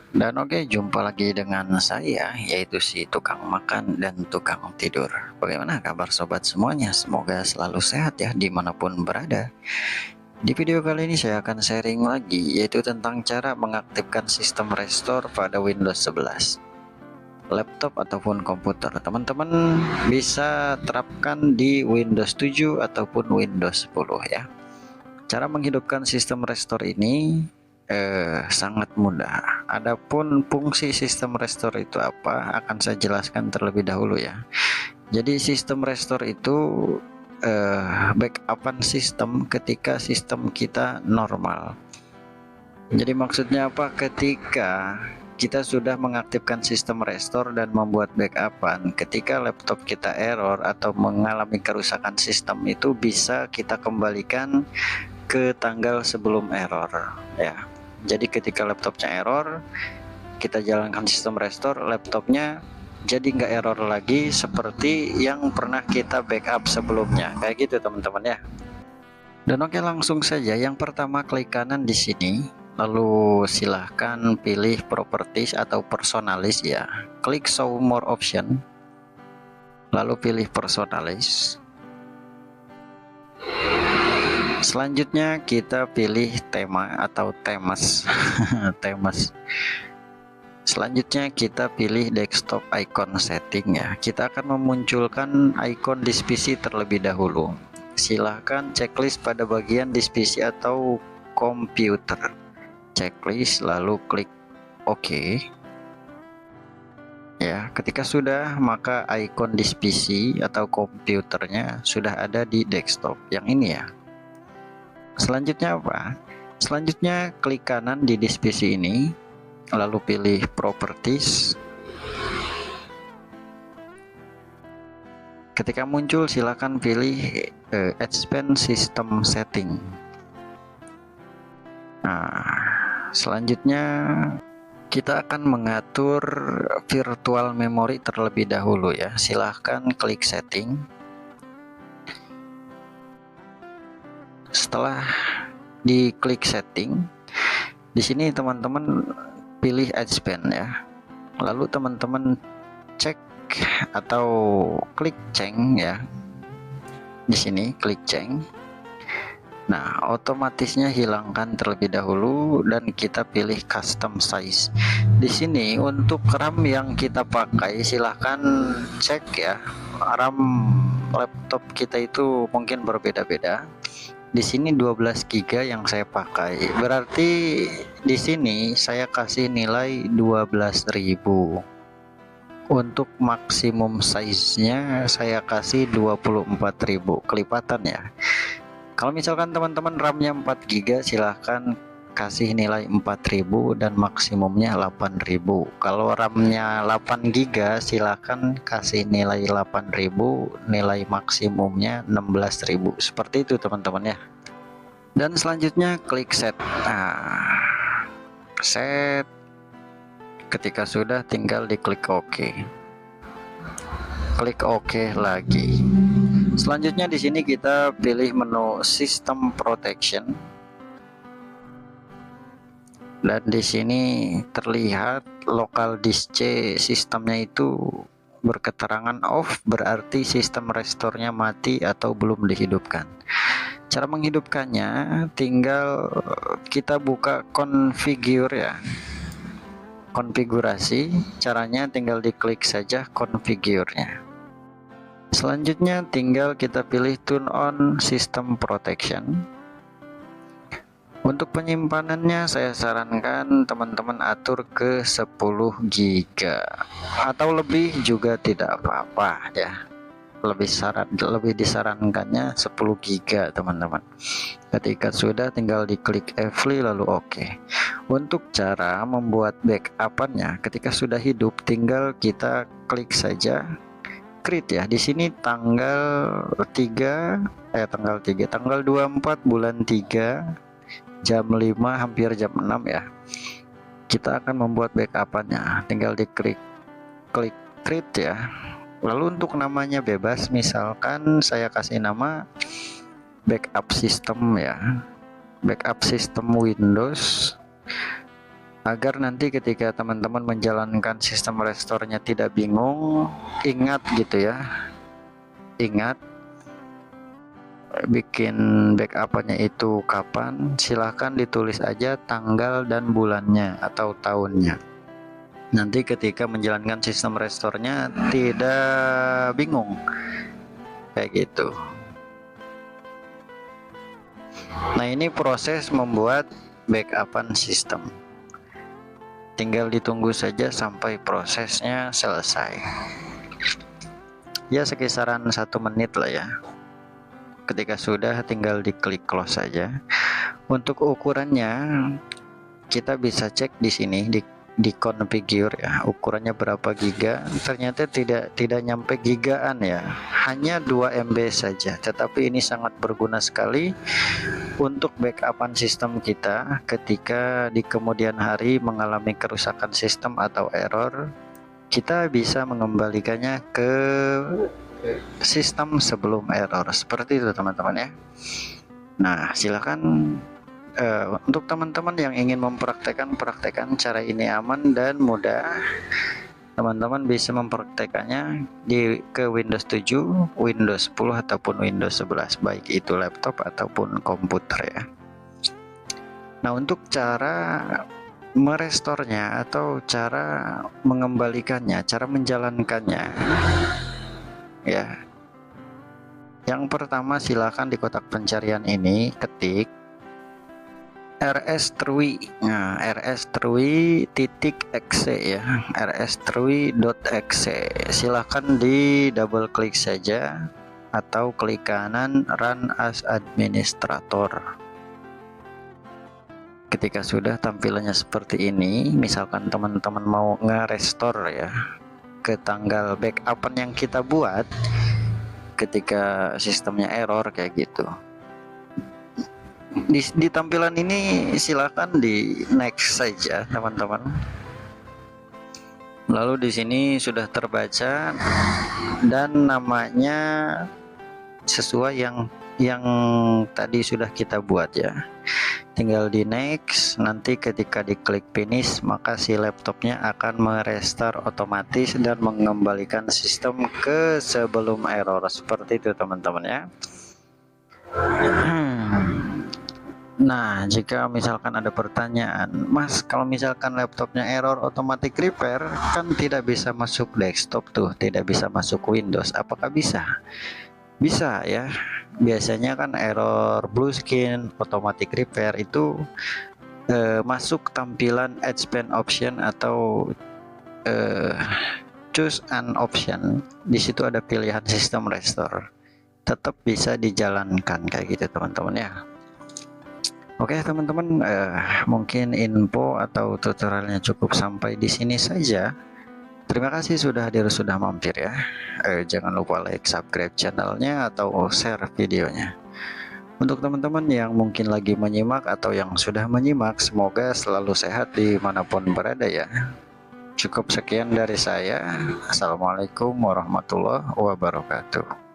Dan oke, jumpa lagi dengan saya, yaitu si tukang makan dan tukang tidur. Bagaimana kabar sobat semuanya? Semoga selalu sehat ya dimanapun berada. Di video kali ini saya akan sharing lagi, yaitu tentang cara mengaktifkan sistem restore pada Windows 11 laptop ataupun komputer. Teman-teman bisa terapkan di Windows 7 ataupun Windows 10 ya. Cara menghidupkan sistem restore ini sangat mudah. Adapun fungsi sistem restore itu apa, akan saya jelaskan terlebih dahulu ya. Jadi sistem restore itu backupan sistem ketika sistem kita normal. Jadi maksudnya apa? Ketika kita sudah mengaktifkan sistem restore dan membuat backupan, ketika laptop kita error atau mengalami kerusakan sistem, itu bisa kita kembalikan ke tanggal sebelum error ya. Jadi ketika laptopnya error, kita jalankan sistem restore, laptopnya jadi nggak error lagi seperti yang pernah kita backup sebelumnya, kayak gitu teman-teman ya. Dan oke, langsung saja. Yang pertama, klik kanan di sini, lalu silahkan pilih properties atau personalis ya. Klik show more option, lalu pilih personalis. Selanjutnya kita pilih tema atau temas temas. Selanjutnya kita pilih desktop icon setting ya. Kita akan memunculkan icon di PC terlebih dahulu. Silahkan checklist pada bagian di PC atau komputer. Checklist lalu klik OK. Ya, ketika sudah, maka icon di PC atau komputernya sudah ada di desktop yang ini ya. Selanjutnya apa? Selanjutnya klik kanan di disk PC ini, lalu pilih properties. Ketika muncul, silakan pilih expand system setting. Nah, selanjutnya kita akan mengatur virtual memory terlebih dahulu ya. Silahkan klik setting. Setelah diklik setting, di sini teman-teman pilih expand ya. Lalu teman-teman cek atau klik change ya. Di sini klik change. Nah, otomatisnya hilangkan terlebih dahulu dan kita pilih custom size. Di sini untuk RAM yang kita pakai, silahkan cek ya. RAM laptop kita itu mungkin berbeda-beda. Di sini 12 GB yang saya pakai. Berarti di sini saya kasih nilai 12.000. Untuk maksimum size-nya saya kasih 24.000 kelipatan ya. Kalau misalkan teman-teman RAM-nya 4 GB, silahkan kasih nilai 4.000 dan maksimumnya 8.000. Kalau RAM-nya 8 GB, silahkan kasih nilai 8.000, nilai maksimumnya 16.000. Seperti itu teman-teman ya. Dan selanjutnya klik set. Nah, set. Ketika sudah, tinggal diklik OK. Klik OK lagi. Selanjutnya di sini kita pilih menu System Protection. Dan di sini terlihat local disk C sistemnya itu berketerangan off, berarti sistem restore-nya mati atau belum dihidupkan. Cara menghidupkannya tinggal kita buka configure ya. Konfigurasi, caranya tinggal diklik saja configure-nya. Selanjutnya tinggal kita pilih turn on system protection. Untuk penyimpanannya saya sarankan teman-teman atur ke 10 GB atau lebih juga tidak apa-apa ya. Lebih disarankannya 10 GB teman-teman. Ketika sudah, tinggal diklik apply lalu OK. Untuk cara membuat backup-nya, ketika sudah hidup tinggal kita klik saja create ya. Di sini tanggal 24 bulan 3 jam 5 hampir jam 6 ya. Kita akan membuat backup-nya. Tinggal diklik create ya. Lalu untuk namanya bebas, misalkan saya kasih nama backup system ya. Backup system Windows agar nanti ketika teman-teman menjalankan sistem restore-nya tidak bingung. Ingat gitu ya, ingat bikin backup-nya itu kapan, silahkan ditulis aja tanggal dan bulannya atau tahunnya. Nanti ketika menjalankan sistem restore-nya tidak bingung kayak gitu. Nah, ini proses membuat backupan sistem. Tinggal ditunggu saja sampai prosesnya selesai. Ya, sekisaran 1 menit lah ya. Ketika sudah, tinggal diklik close saja. Untuk ukurannya kita bisa cek di sini di configure ya, ukurannya berapa giga. Ternyata tidak nyampe gigaan ya, hanya 2 MB saja. Tetapi ini sangat berguna sekali untuk backupan sistem kita ketika di kemudian hari mengalami kerusakan sistem atau error. Kita bisa mengembalikannya ke sistem sebelum error, seperti itu teman-teman ya. Nah, silakan untuk teman-teman yang ingin praktekkan cara ini aman dan mudah. Teman-teman bisa mempraktekannya ke Windows 7, Windows 10 ataupun Windows 11, baik itu laptop ataupun komputer ya. Nah, untuk cara merestornya atau cara mengembalikannya, cara menjalankannya ya. Yang pertama, silakan di kotak pencarian ini ketik rs-trui. Nah, rs-trui.exe ya, rs-trui.exe. Silakan di double klik saja atau klik kanan run as administrator. Ketika sudah tampilannya seperti ini, misalkan teman-teman mau nge-restore ya ke tanggal backupan yang kita buat ketika sistemnya error kayak gitu. Di tampilan ini silakan di next saja teman-teman. Lalu di sini sudah terbaca dan namanya sesuai yang tadi sudah kita buat ya. Tinggal di next, nanti ketika diklik finish maka si laptopnya akan merestore otomatis dan mengembalikan sistem ke sebelum error, seperti itu teman-teman ya. Nah, jika misalkan ada pertanyaan, Mas, kalau misalkan laptopnya error automatic repair kan tidak bisa masuk desktop tuh, tidak bisa masuk Windows, apakah bisa? Bisa ya. Biasanya kan error blue screen automatic repair itu masuk tampilan expand option atau choose an option. Di situ ada pilihan sistem restore. Tetap bisa dijalankan kayak gitu teman-teman ya. Oke teman-teman, mungkin info atau tutorialnya cukup sampai di sini saja. Terima kasih sudah hadir, sudah mampir ya. Jangan lupa like, subscribe channelnya atau share videonya. Untuk teman-teman yang mungkin lagi menyimak atau yang sudah menyimak, semoga selalu sehat dimanapun berada ya. Cukup sekian dari saya. Assalamualaikum warahmatullahi wabarakatuh.